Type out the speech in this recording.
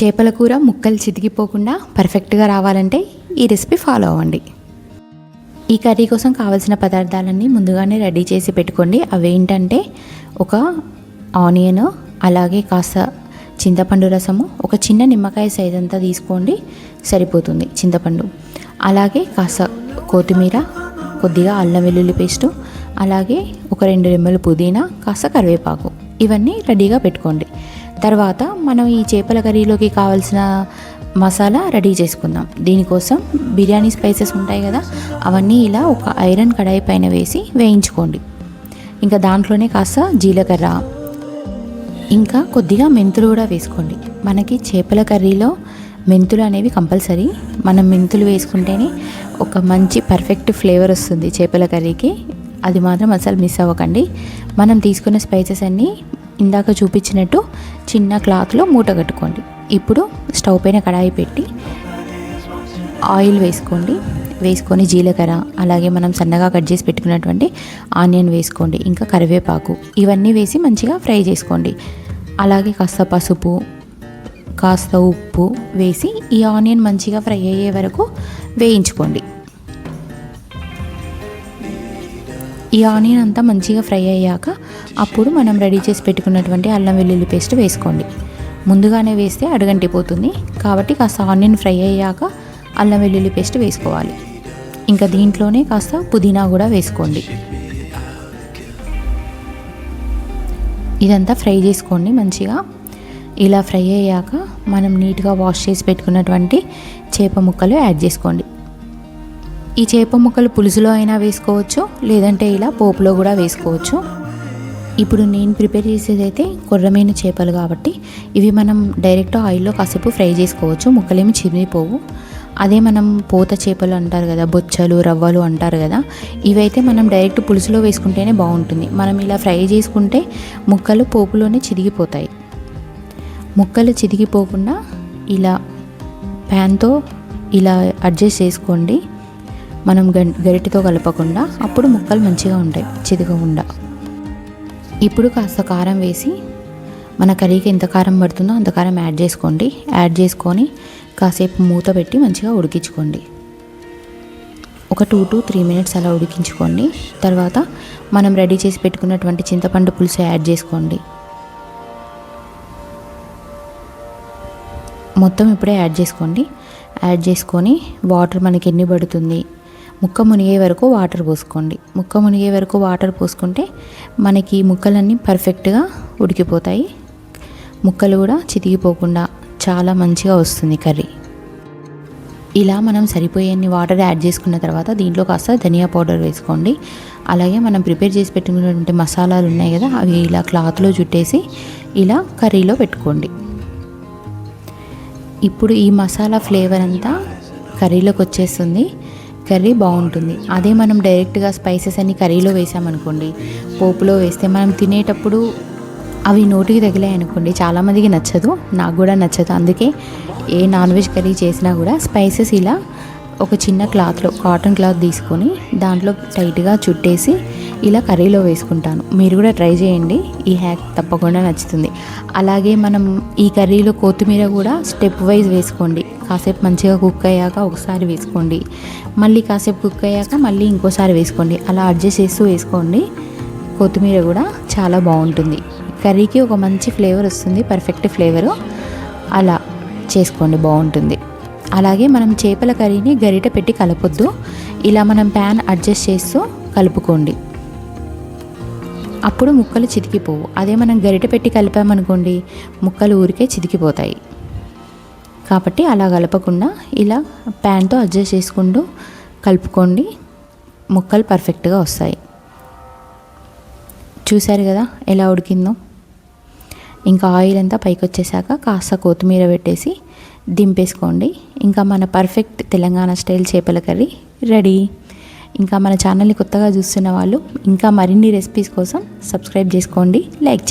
చేపల కూర ముక్కలు చితికిపోకుండా పర్ఫెక్ట్గా రావాలంటే ఈ రెసిపీ ఫాలో అవ్వండి. ఈ కర్రీ కోసం కావాల్సిన పదార్థాలన్నీ ముందుగానే రెడీ చేసి పెట్టుకోండి. అవి ఏంటంటే ఒక ఆనియన్, అలాగే కాస్త చింతపండు రసము, ఒక చిన్న నిమ్మకాయ సైజ్ అంతా తీసుకోండి సరిపోతుంది చింతపండు, అలాగే కాస్త కొత్తిమీర, కొద్దిగా అల్లం వెల్లుల్లి పేస్టు, అలాగే ఒక 2 రెమ్మలు పుదీనా, కాస్త కరివేపాకు, ఇవన్నీ రెడీగా పెట్టుకోండి. తర్వాత మనం ఈ చేపల కర్రీలోకి కావాల్సిన మసాలా రెడీ చేసుకుందాం. దీనికోసం బిర్యానీ స్పైసెస్ ఉంటాయి కదా, అవన్నీ ఇలా ఒక ఐరన్ కడాయి పైన వేసి వేయించుకోండి. ఇంకా దాంట్లోనే కాస్త జీలకర్ర, ఇంకా కొద్దిగా మెంతులు కూడా వేసుకోండి. మనకి చేపల కర్రీలో మెంతులు అనేవి కంపల్సరీ. మనం మెంతులు వేసుకుంటేనే ఒక మంచి పర్ఫెక్ట్ ఫ్లేవర్ వస్తుంది చేపల కర్రీకి. అది మాత్రం అసలు మిస్ అవ్వకండి. మనం తీసుకున్న స్పైసెస్ అన్నీ ఇందాక చూపించినట్టు చిన్న క్లాత్లో మూట కట్టుకోండి. ఇప్పుడు స్టవ్ పైన కడాయి పెట్టి ఆయిల్ వేసుకోండి. వేసుకొని జీలకర్ర, అలాగే మనం సన్నగా కట్ చేసి పెట్టుకున్నటువంటి ఆనియన్ వేసుకోండి. ఇంకా కరివేపాకు, ఇవన్నీ వేసి మంచిగా ఫ్రై చేసుకోండి. అలాగే కాస్త పసుపు, కాస్త ఉప్పు వేసి ఈ ఆనియన్ మంచిగా ఫ్రై అయ్యే వరకు వేయించుకోండి. ఈ ఆనియన్ అంతా మంచిగా ఫ్రై అయ్యాక అప్పుడు మనం రెడీ చేసి పెట్టుకున్నటువంటి అల్లం వెల్లుల్లి పేస్ట్ వేసుకోండి. ముందుగానే వేస్తే అడుగంటిపోతుంది కాబట్టి కాస్త ఆనియన్ ఫ్రై అయ్యాక అల్లం వెల్లుల్లి పేస్ట్ వేసుకోవాలి. ఇంకా దీంట్లోనే కాస్త పుదీనా కూడా వేసుకోండి. ఇదంతా ఫ్రై చేసుకోండి మంచిగా. ఇలా ఫ్రై అయ్యాక మనం నీట్గా వాష్ చేసి పెట్టుకున్నటువంటి చేప ముక్కలు యాడ్ చేసుకోండి. ఈ చేప ముక్కలు పులుసులో అయినా వేసుకోవచ్చు, లేదంటే ఇలా పోపులో కూడా వేసుకోవచ్చు. ఇప్పుడు నేను ప్రిపేర్ చేసేది అయితే కొర్రమీన చేపలు కాబట్టి ఇవి మనం డైరెక్ట్ ఆయిల్లో కాసేపు ఫ్రై చేసుకోవచ్చు, ముక్కలేమి చిరిగిపోవు. అదే మనం పోత చేపలు అంటారు కదా, బొచ్చలు, రవ్వలు అంటారు కదా, ఇవైతే మనం డైరెక్ట్ పులుసులో వేసుకుంటేనే బాగుంటుంది. మనం ఇలా ఫ్రై చేసుకుంటే ముక్కలు పోపులోనే చిరిగిపోతాయి. ముక్కలు చిరిగిపోకుండా ఇలా ప్యాన్తో ఇలా అడ్జస్ట్ చేసుకోండి, మనం గరిటెతో కలపకుండా. అప్పుడు ముక్కలు మంచిగా ఉంటాయి చితకకుండా. ఇప్పుడు కాస్త కారం వేసి మన కర్రీకి ఎంత కారం పడుతుందో అంత కారం యాడ్ చేసుకోండి. యాడ్ చేసుకొని కాసేపు మూత పెట్టి మంచిగా ఉడికించుకోండి. ఒక 2 to 3 minutes అలా ఉడికించుకోండి. తర్వాత మనం రెడీ చేసి పెట్టుకున్నటువంటి చింతపండు పులుసు యాడ్ చేసుకోండి. మొత్తం ఇప్పుడే యాడ్ చేసుకోండి. యాడ్ చేసుకొని వాటర్ మనకి ఎన్ని పడుతుంది, ముక్క మునిగే వరకు వాటర్ పోసుకోండి. ముక్క మునిగే వరకు వాటర్ పోసుకుంటే మనకి ముక్కలన్నీ పర్ఫెక్ట్గా ఉడికిపోతాయి. ముక్కలు కూడా చితికిపోకుండా చాలా మంచిగా వస్తుంది కర్రీ. ఇలా మనం సరిపోయేన్ని వాటర్ యాడ్ చేసుకున్న తర్వాత దీంట్లో కాస్త ధనియా పౌడర్ వేసుకోండి. అలాగే మనం ప్రిపేర్ చేసి పెట్టుకున్నటువంటి మసాలాలు ఉన్నాయి కదా, అవి ఇలా క్లాత్లో చుట్టేసి ఇలా కర్రీలో పెట్టుకోండి. ఇప్పుడు ఈ మసాలా ఫ్లేవర్ అంతా కర్రీలోకి వచ్చేస్తుంది, కర్రీ బాగుంటుంది. అదే మనం డైరెక్ట్గా స్పైసెస్ అన్ని కర్రీలో వేసామనుకోండి, పోపులో వేస్తే మనం తినేటప్పుడు అవి నోటికి తగిలాయి అనుకోండి, చాలామందికి నచ్చదు, నాకు కూడా నచ్చదు. అందుకే ఏ నాన్ వెజ్ కర్రీ చేసినా కూడా స్పైసెస్ ఇలా ఒక చిన్న క్లాత్లో, కాటన్ క్లాత్ తీసుకొని దాంట్లో టైట్గా చుట్టేసి ఇలా కర్రీలో వేసుకుంటాను. మీరు కూడా ట్రై చేయండి, ఈ హ్యాక్ తప్పకుండా నచ్చుతుంది. అలాగే మనం ఈ కర్రీలో కొత్తిమీర కూడా స్టెప్ వైజ్ వేసుకోండి. కాసేపు మంచిగా కుక్ అయ్యాక ఒకసారి వేసుకోండి, మళ్ళీ కాసేపు కుక్ అయ్యాక మళ్ళీ ఇంకోసారి వేసుకోండి. అలా అడ్జస్ట్ చేస్తూ వేసుకోండి. కొత్తిమీర కూడా చాలా బాగుంటుంది, కర్రీకి ఒక మంచి ఫ్లేవర్ వస్తుంది, పర్ఫెక్ట్ ఫ్లేవరు. అలా చేసుకోండి, బాగుంటుంది. అలాగే మనం చేపల కర్రీని గరిటె పెట్టి కలపొద్దు, ఇలా మనం ప్యాన్ అడ్జస్ట్ చేస్తూ కలుపుకోండి. అప్పుడు ముక్కలు చితికిపోవు. అదే మనం గరిటె పెట్టి కలిపామనుకోండి, ముక్కలు ఊరికే చితికిపోతాయి. కాబట్టి అలా కలపకుండా ఇలా ప్యాన్తో అడ్జస్ట్ చేసుకుంటూ కలుపుకోండి, ముక్కలు పర్ఫెక్ట్గా వస్తాయి. చూసారు కదా ఎలా ఉడికిందో. ఇంకా ఆయిల్ అంతా పైకి వచ్చేసాక కాస్త కొత్తిమీర పెట్టేసి దింపేసుకోండి. ఇంకా మన పర్ఫెక్ట్ తెలంగాణ స్టైల్ చేపల కర్రీ రెడీ. ఇంకా మన ఛానల్ని కొత్తగా చూస్తున్న వాళ్ళు ఇంకా మరిన్ని రెసిపీస్ కోసం సబ్స్క్రైబ్ చేసుకోండి, లైక్ చేయండి.